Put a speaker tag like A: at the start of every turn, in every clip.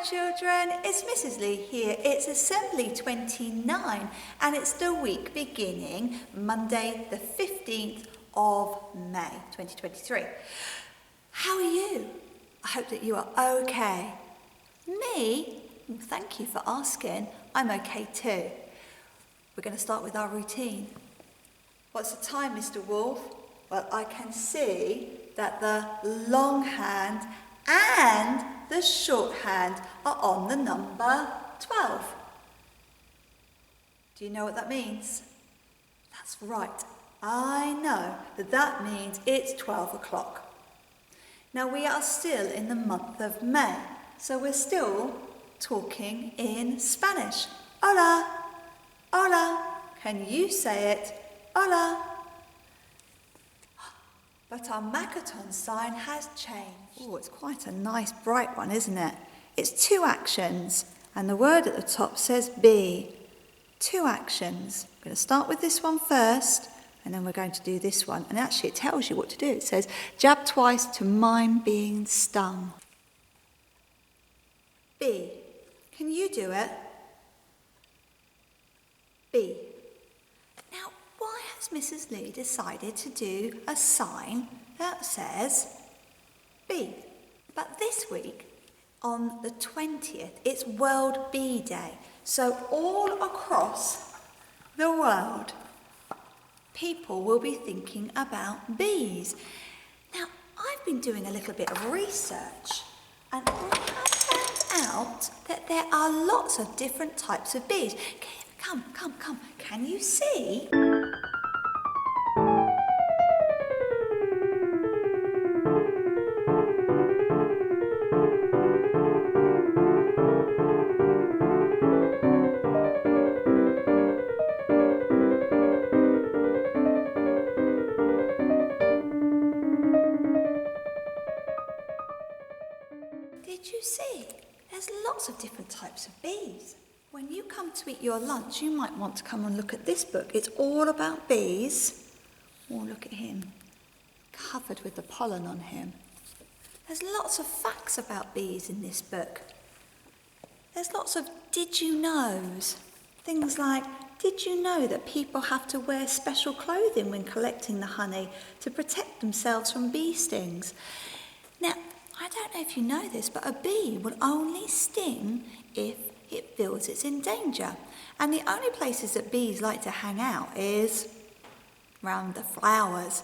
A: children, it's Mrs. Lee here. It's Assembly 29 and it's the week beginning Monday the 15th of May 2023. How are you? I hope that you are okay. Me? Well, thank you for asking. I'm okay too. We're going to start with our routine. What's the time, Mr. Wolf? Well, I can see that the long hand and the short hand are on the number 12. Do you know what that means? That's right. I know that means it's 12 o'clock. Now we are still in the month of May, so we're still talking in Spanish. Hola, hola. Can you say it? Hola. But our Makaton sign has changed. Oh, it's quite a nice bright one, isn't it? It's 2 actions, and the word at the top says be. 2 actions. I'm going to start with this one first, and then we're going to do this one. And actually, it tells you what to do. It says, jab twice to mime being stung. B. Can you do it? B. Now, why has Mrs. Lee decided to do a sign that says B? But this week, on the 20th, it's World Bee Day. So all across the world, people will be thinking about bees. Now, I've been doing a little bit of research and I have found out that there are lots of different types of bees. Come. Can you see? Did you see? There's lots of different types of bees. When you come to eat your lunch, you might want to come and look at this book. It's all about bees. Oh, look at him, covered with the pollen on him. There's lots of facts about bees in this book. There's lots of did you knows. Things like, did you know that people have to wear special clothing when collecting the honey to protect themselves from bee stings? Now, I don't know if you know this, but a bee will only sting if it feels it's in danger. And the only places that bees like to hang out is around the flowers.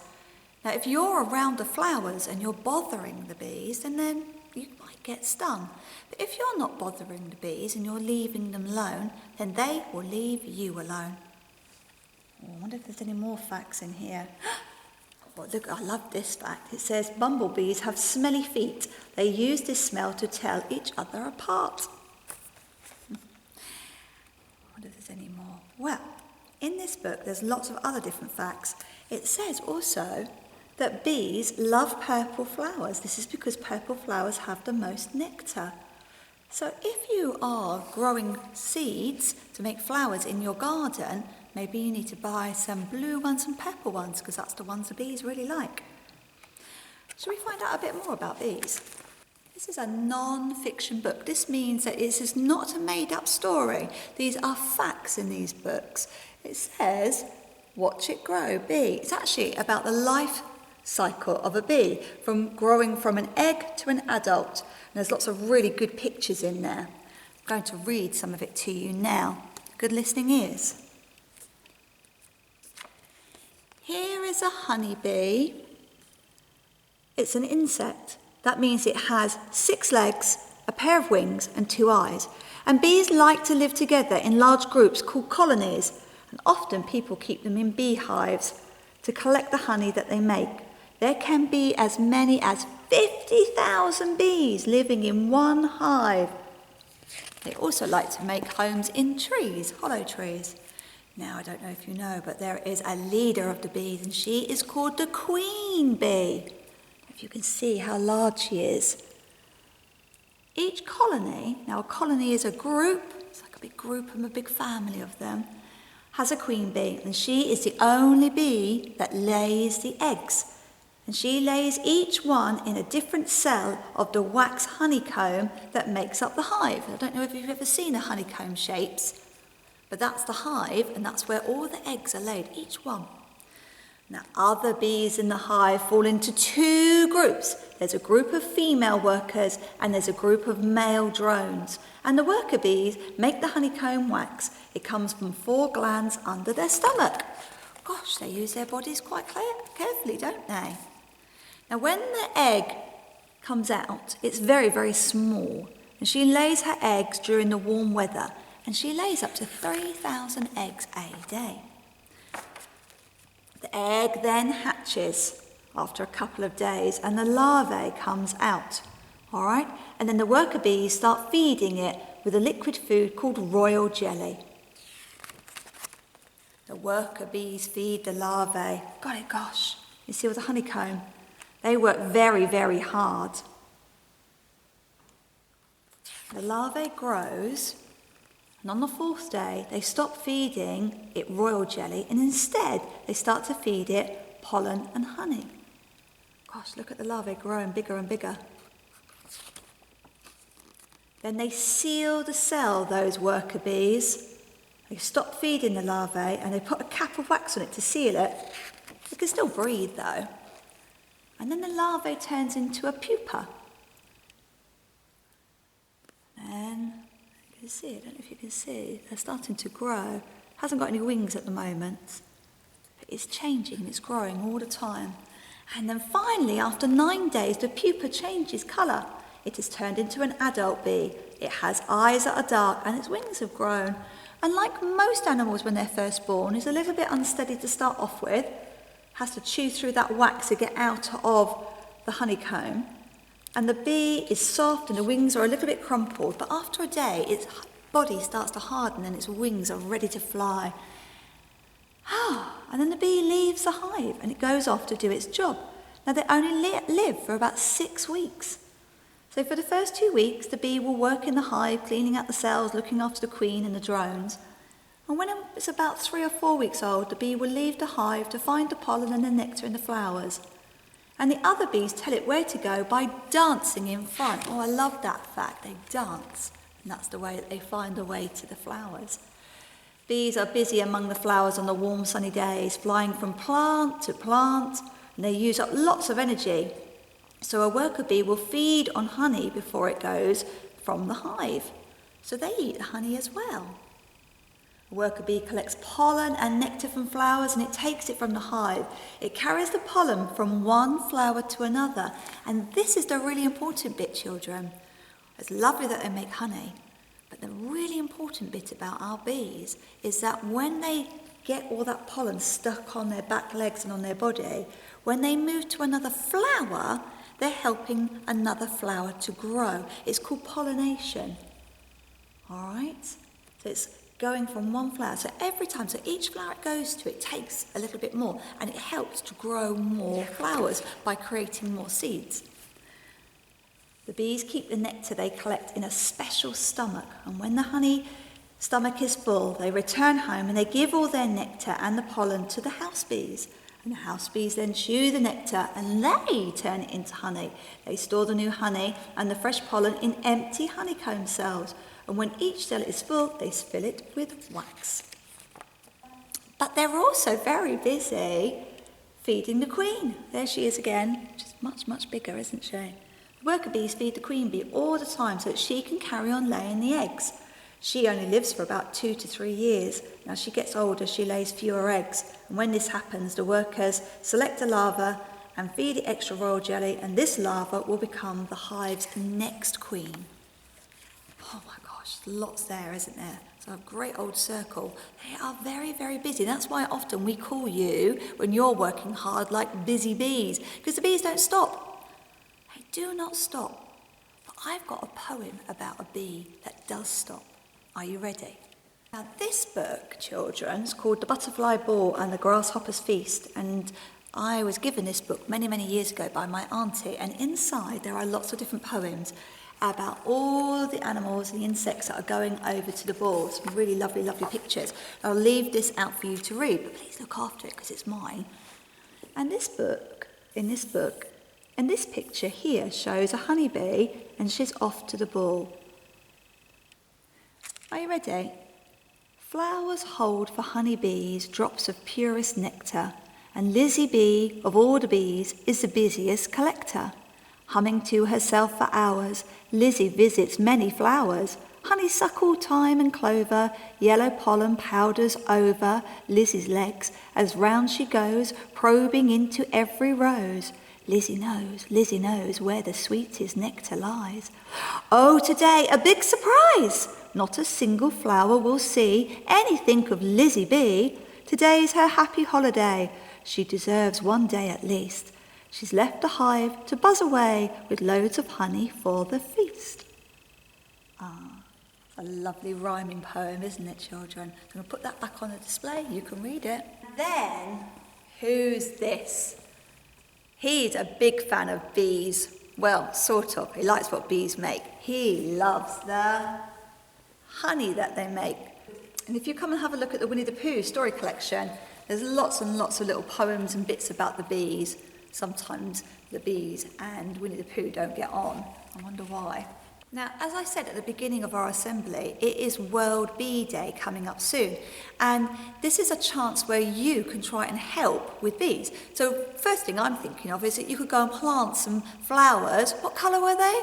A: Now, if you're around the flowers and you're bothering the bees, then you might get stung. But if you're not bothering the bees and you're leaving them alone, then they will leave you alone. Oh, I wonder if there's any more facts in here. Oh, look, I love this fact. It says bumblebees have smelly feet. They use this smell to tell each other apart. I wonder if there's any more. Well, in this book, there's lots of other different facts. It says also that bees love purple flowers. This is because purple flowers have the most nectar. So if you are growing seeds to make flowers in your garden, maybe you need to buy some blue ones and purple ones because that's the ones the bees really like. Shall we find out a bit more about bees? This is a non-fiction book. This means that this is not a made-up story. These are facts in these books. It says, watch it grow, bee. It's actually about the life cycle of a bee, from growing from an egg to an adult. And there's lots of really good pictures in there. I'm going to read some of it to you now. Good listening ears. Here is a honeybee. It's an insect. That means it has 6 legs, a pair of wings and 2 eyes. And bees like to live together in large groups called colonies. And often people keep them in beehives to collect the honey that they make. There can be as many as 50,000 bees living in one hive. They also like to make homes in trees, hollow trees. Now, I don't know if you know, but there is a leader of the bees, and she is called the queen bee. If you can see how large she is. Each colony, now a colony is a group, it's like a big group and a big family of them, has a queen bee, and she is the only bee that lays the eggs. And she lays each one in a different cell of the wax honeycomb that makes up the hive. I don't know if you've ever seen a honeycomb shapes, but that's the hive, and that's where all the eggs are laid, each one. Now, other bees in the hive fall into two groups. There's a group of female workers and there's a group of male drones. And the worker bees make the honeycomb wax. It comes from 4 glands under their stomach. Gosh, they use their bodies quite carefully, don't they? Now, when the egg comes out, it's very, very small. And she lays her eggs during the warm weather. And she lays up to 3,000 eggs a day. The egg then hatches after a couple of days and the larvae comes out, all right? And then the worker bees start feeding it with a liquid food called royal jelly. The worker bees feed the larvae. Got it, gosh. You see with the honeycomb? They work very, very hard. The larvae grows. And on the 4th day, they stop feeding it royal jelly and instead they start to feed it pollen and honey. Gosh, look at the larvae growing bigger and bigger. Then they seal the cell, those worker bees. They stop feeding the larvae and they put a cap of wax on it to seal it. It can still breathe though. And then the larvae turns into a pupa. Then you can see, I don't know if you can see, they're starting to grow. Hasn't got any wings at the moment, but it's changing and it's growing all the time. And then finally, after 9 days, the pupa changes colour. It has turned into an adult bee. It has eyes that are dark and its wings have grown. And like most animals when they're first born, is a little bit unsteady to start off with, has to chew through that wax to get out of the honeycomb. And the bee is soft and the wings are a little bit crumpled, but after a day its body starts to harden and its wings are ready to fly. And then the bee leaves the hive and it goes off to do its job. Now they only live for about 6 weeks. So for the first 2 weeks the bee will work in the hive, cleaning out the cells, looking after the queen and the drones. And when it's about 3 or 4 weeks old, the bee will leave the hive to find the pollen and the nectar in the flowers. And the other bees tell it where to go by dancing in front. Oh, I love that fact. They dance. And that's the way that they find the way to the flowers. Bees are busy among the flowers on the warm, sunny days, flying from plant to plant. And they use up lots of energy. So a worker bee will feed on honey before it goes from the hive. So they eat the honey as well. A worker bee collects pollen and nectar from flowers and it takes it from the hive. It carries the pollen from one flower to another. And this is the really important bit, children. It's lovely that they make honey, but the really important bit about our bees is that when they get all that pollen stuck on their back legs and on their body, when they move to another flower, they're helping another flower to grow. It's called pollination. All right? So it's going from one flower. So every time, so each flower it goes to, it takes a little bit more and it helps to grow more flowers by creating more seeds. The bees keep the nectar they collect in a special stomach, and when the honey stomach is full, they return home and they give all their nectar and the pollen to the house bees. And the house bees then chew the nectar and they turn it into honey. They store the new honey and the fresh pollen in empty honeycomb cells. And when each cell is full, they fill it with wax. But they're also very busy feeding the queen. There she is again. She's much, much bigger, isn't she? The worker bees feed the queen bee all the time so that she can carry on laying the eggs. She only lives for about 2 to 3 years. Now, as she gets older, she lays fewer eggs. And when this happens, the workers select a larva and feed it extra royal jelly, and this larva will become the hive's next queen. Oh my gosh, lots there, isn't there? So a great old circle. They are very, very busy. That's why often we call you, when you're working hard, like busy bees, because the bees don't stop. They do not stop. But I've got a poem about a bee that does stop. Are you ready? Now this book, children, is called The Butterfly Ball and the Grasshopper's Feast, and I was given this book many, many years ago by my auntie, and inside there are lots of different poems about all the animals and the insects that are going over to the ball. Some really lovely, lovely pictures. I'll leave this out for you to read, but please look after it because it's mine. And this book in this book. And this picture here shows a honeybee and she's off to the ball. Are you ready? Flowers hold for honeybees drops of purest nectar, and Lizzie Bee of all the bees is the busiest collector. Humming to herself for hours, Lizzie visits many flowers. Honeysuckle, thyme and clover, yellow pollen powders over Lizzie's legs as round she goes, probing into every rose. Lizzie knows where the sweetest nectar lies. Oh, today a big surprise! Not a single flower will see anything of Lizzie Bee. Today's her happy holiday. She deserves one day at least. She's left the hive to buzz away with loads of honey for the feast. A lovely rhyming poem, isn't it, children? I'm going to put that back on the display. You can read it. Then, who's this? He's a big fan of bees. Well, sort of. He likes what bees make. He loves the honey that they make. And if you come and have a look at the Winnie the Pooh story collection, there's lots and lots of little poems and bits about the bees. Sometimes the bees and Winnie the Pooh don't get on. I wonder why. Now, as I said at the beginning of our assembly, it is World Bee Day coming up soon. And this is a chance where you can try and help with bees. So first thing I'm thinking of is that you could go and plant some flowers. What colour were they?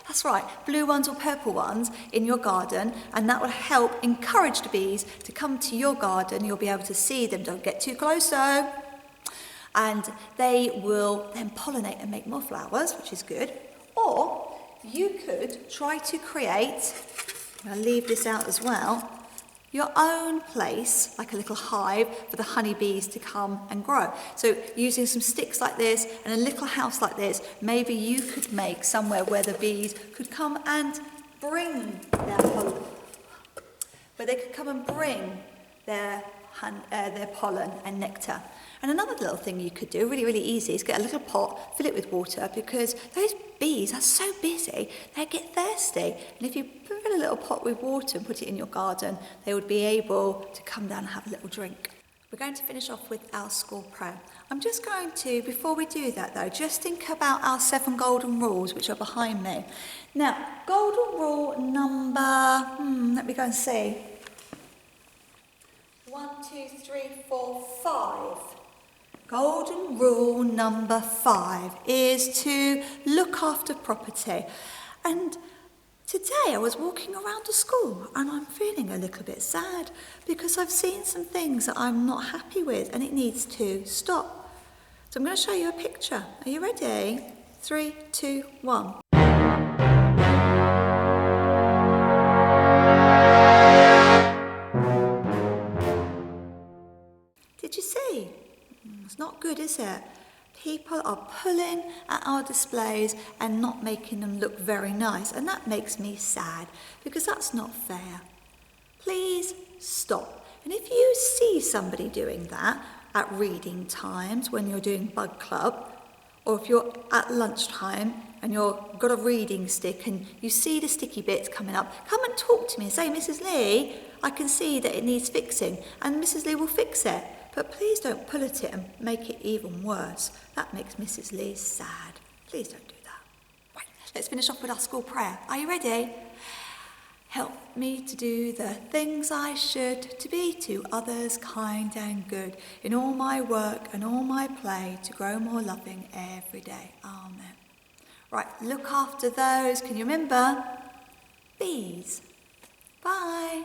A: That's right, blue ones or purple ones in your garden, and that will help encourage the bees to come to your garden. You'll be able to see them. Don't get too close though. And they will then pollinate and make more flowers, which is good. Or you could try to create, I'll leave this out as well, your own place, like a little hive for the honeybees to come and grow. So using some sticks like this and a little house like this, maybe you could make somewhere where the bees could come and bring their pollen, where they could come and bring their pollen and nectar. And another little thing you could do, really, really easy, is get a little pot, fill it with water, because those bees are so busy, they get thirsty. And if you fill a little pot with water and put it in your garden, they would be able to come down and have a little drink. We're going to finish off with our school prayer. I'm just going to, before we do that though, just think about our 7 golden rules, which are behind me. Now, golden rule number, let me go and see. 1, 2, 3, 4, 5. Golden rule number 5 is to look after property. And today I was walking around the school and I'm feeling a little bit sad because I've seen some things that I'm not happy with and it needs to stop. So I'm going to show you a picture. Are you ready? 3, 2, 1. Did you see? It's not good, is it? People are pulling at our displays and not making them look very nice, and that makes me sad because that's not fair. Please stop. And if you see somebody doing that at reading times when you're doing bug club, or if you're at lunchtime and you've got a reading stick and you see the sticky bits coming up, come and talk to me and say, Mrs. Lee, I can see that it needs fixing, and Mrs. Lee will fix it. But please don't pull at it and make it even worse. That makes Mrs. Lee sad. Please don't do that. Right, let's finish off with our school prayer. Are you ready? Help me to do the things I should, to be to others kind and good, in all my work and all my play, to grow more loving every day. Amen. Right, look after those. Can you remember? Bees. Bye.